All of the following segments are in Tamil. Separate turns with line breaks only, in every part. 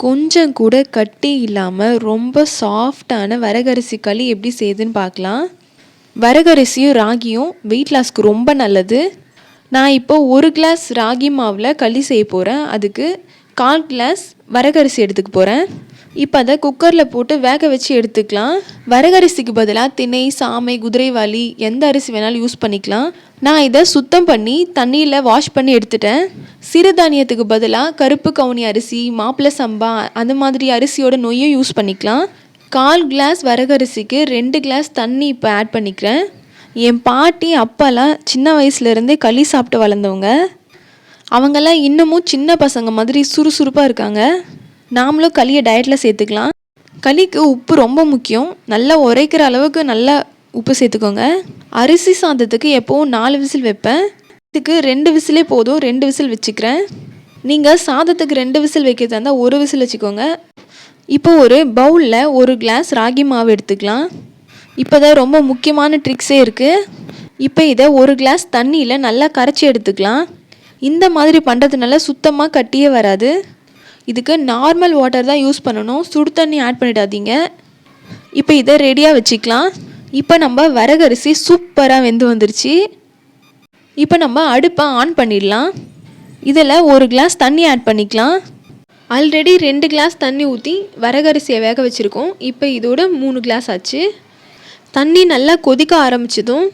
கொஞ்சம் கூட கட்டி இல்லாமல் ரொம்ப சாஃப்டான வரகரிசி களி எப்படி செய்யுதுன்னு பார்க்கலாம். வரகரிசியும் ராகியும் வெயிட் லாஸ்க்கு ரொம்ப நல்லது. நான் இப்போ 1 கிளாஸ் ராகி மாவில் களி செய்ய போகிறேன். அதுக்கு 1/4 கிளாஸ் வரகரிசி எடுத்துக்க போகிறேன். இப்போ அதை குக்கரில் போட்டு வேக வச்சு எடுத்துக்கலாம். வரகரிசிக்கு பதிலாக திணை, சாமை, குதிரைவாலி எந்த அரிசி வேணாலும் யூஸ் பண்ணிக்கலாம். நான் இதை சுத்தம் பண்ணி தண்ணியில் வாஷ் பண்ணி எடுத்துட்டேன். சிறுதானியத்துக்கு பதிலாக கருப்பு கவுனி அரிசி, மாப்பிள்ளை சம்பா அந்த மாதிரி அரிசியோட நொய்யும் யூஸ் பண்ணிக்கலாம். 1/4 கிளாஸ் வரகரிசிக்கு 2 கிளாஸ் தண்ணி இப்போ ஆட் பண்ணிக்கிறேன். என் பாட்டி அப்பாலாம் சின்ன வயசுலேருந்தே களி சாப்பிட்டு வளர்ந்தவங்க. அவங்கெல்லாம் இன்னமும் சின்ன பசங்க மாதிரி சுறுசுறுப்பாக இருக்காங்க. நாமளும் களியை டயட்டில் சேர்த்துக்கலாம். களிக்கு உப்பு ரொம்ப முக்கியம். நல்லா உரைக்கிற அளவுக்கு நல்லா உப்பு சேர்த்துக்கோங்க. அரிசி சாதத்துக்கு எப்போவும் 4 விசில் வைப்பேன். இதுக்கு 2 விசிலே போதும். 2 விசில் வச்சுக்கிறேன். நீங்கள் சாதத்துக்கு 2 விசில் வைக்கிறதா இருந்தால் 1 விசில் வச்சுக்கோங்க. இப்போ ஒரு பவுலில் 1 கிளாஸ் ராகி மாவு எடுத்துக்கலாம். இப்போ தான் ரொம்ப முக்கியமான ட்ரிக்ஸே இருக்குது. இப்போ இதை 1 கிளாஸ் தண்ணியில் நல்லா கரைச்சி எடுத்துக்கலாம். இந்த மாதிரி பண்ணுறதுனால சுத்தமாக கட்டியே வராது. இதுக்கு நார்மல் வாட்டர் தான் யூஸ் பண்ணணும். சுடு தண்ணி ஆட் பண்ணிடாதீங்க. இப்போ இதை ரெடியாக வச்சுக்கலாம். இப்போ நம்ம வரகரிசி சூப்பராக வெந்து வந்துருச்சு. இப்போ நம்ம அடுப்பை ஆன் பண்ணிடலாம். இதில் 1 கிளாஸ் தண்ணி ஆட் பண்ணிக்கலாம். ஆல்ரெடி 2 கிளாஸ் தண்ணி ஊற்றி வரகரிசியை வேக வச்சுருக்கோம். இப்போ இதோட 3 கிளாஸ் ஆச்சு. தண்ணி நல்லா கொதிக்க ஆரம்பிச்சதும்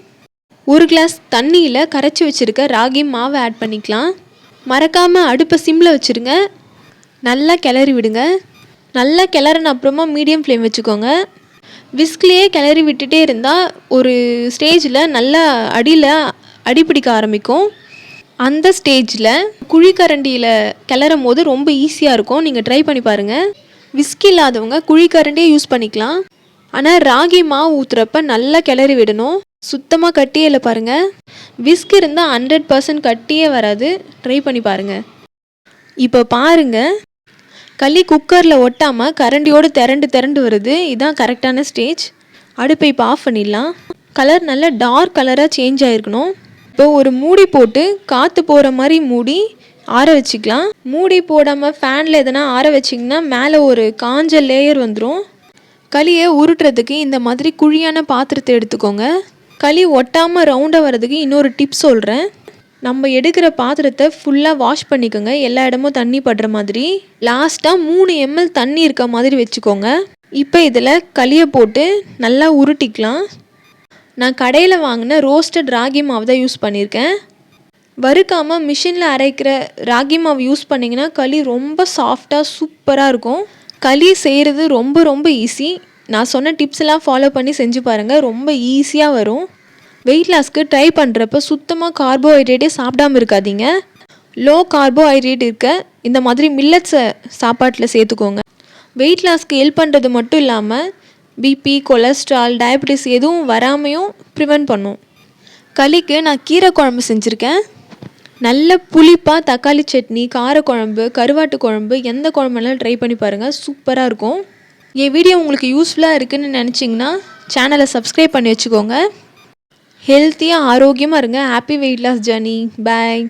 1 கிளாஸ் தண்ணியில் கரைச்சி வச்சுருக்க ராகி மாவை ஆட் பண்ணிக்கலாம். மறக்காமல் அடுப்பை சிம்மில் வச்சுருங்க. நல்லா கிளறி விடுங்க. நல்லா கிளறின அப்புறமா மீடியம் ஃப்ளேம் வச்சுக்கோங்க. விஸ்க்லேயே கிளறி விட்டுட்டே இருந்தால் ஒரு ஸ்டேஜில் நல்லா அடிப்பிடிக்க ஆரம்பிக்கும். அந்த ஸ்டேஜில் குழிக்கரண்டியில் கிளறும் போது ரொம்ப ஈஸியாக இருக்கும். நீங்கள் ட்ரை பண்ணி பாருங்கள். விஸ்க் இல்லாதவங்க குழிக்கரண்டியே யூஸ் பண்ணிக்கலாம். ஆனால் ராகி மாவு ஊற்றுறப்ப நல்லா கிளறி விடணும். சுத்தமாக கட்டியே இல்லை பாருங்கள். விஸ்க் இருந்தால் 100% கட்டியே வராது. ட்ரை பண்ணி பாருங்கள். இப்போ பாருங்கள், களி குக்கரில் ஒட்டாமல் கரண்டியோடு திரண்டு வருது. இதுதான் கரெக்டான ஸ்டேஜ். அடுப்பை இப்போ ஆஃப் பண்ணிடலாம். கலர் நல்லா டார்க் கலராக சேஞ்ச் ஆகிருக்கணும். இப்போ ஒரு மூடி போட்டு காற்று போகிற மாதிரி மூடி ஆற வச்சுக்கலாம். மூடி போடாமல் ஃபேனில் எதனா ஆற வச்சிங்கன்னா மேலே ஒரு காஞ்ச லேயர் வந்துடும். களியை உருட்டுறதுக்கு இந்த மாதிரி குழியான பாத்திரத்தை எடுத்துக்கோங்க. களி ஒட்டாமல் ரவுண்டாக வர்றதுக்கு இன்னொரு டிப்ஸ் சொல்கிறேன். நம்ம எடுக்கிற பாத்திரத்தை ஃபுல்லாக வாஷ் பண்ணிக்கோங்க. எல்லா இடமும் தண்ணி படுற மாதிரி. லாஸ்ட்டாக 3 ml தண்ணி இருக்க மாதிரி வச்சுக்கோங்க. இப்போ இதில் களியை போட்டு நல்லா உருட்டிக்கலாம். நான் கடையில் வாங்கின ரோஸ்டட் ராகி மாவு தான் யூஸ் பண்ணியிருக்கேன். வறுக்காமல் மிஷினில் அரைக்கிற ராகி மாவு யூஸ் பண்ணிங்கன்னா களி ரொம்ப சாஃப்டாக சூப்பராக இருக்கும். களி செய்கிறது ரொம்ப ஈஸி. நான் சொன்ன டிப்ஸ் எல்லாம் ஃபாலோ பண்ணி செஞ்சு பாருங்கள். ரொம்ப ஈஸியாக வரும். வெயிட் லாஸ்க்கு ட்ரை பண்ணுறப்ப சுத்தமாக கார்போஹைட்ரேட்டே சாப்பிடாமல் இருக்காதீங்க. லோ கார்போஹைட்ரேட் இருக்க இந்த மாதிரி மில்லட்ஸை சாப்பாட்டில் சேர்த்துக்கோங்க. வெயிட் லாஸ்க்கு ஹெல்ப் பண்ணுறது மட்டும் இல்லாமல் பிபி, கொலஸ்ட்ரால், டயபெட்டிஸ் எதுவும் வராமையும் ப்ரிவென்ட் பண்ணும். களிக்கு நான் கீரை குழம்பு செஞ்சுருக்கேன். நல்ல புளிப்பாக தக்காளி சட்னி, காரக்குழம்பு, கருவாட்டு குழம்பு எந்த குழம்புனாலும் ட்ரை பண்ணி பாருங்கள். சூப்பராக இருக்கும். என் வீடியோ உங்களுக்கு யூஸ்ஃபுல்லாக இருக்குதுன்னு நினச்சிங்கன்னா சேனலை சப்ஸ்கிரைப் பண்ணி வச்சுக்கோங்க. ஹெல்த்தியாக ஆரோக்கியமாக இருங்க. Happy weight loss journey. பாய்.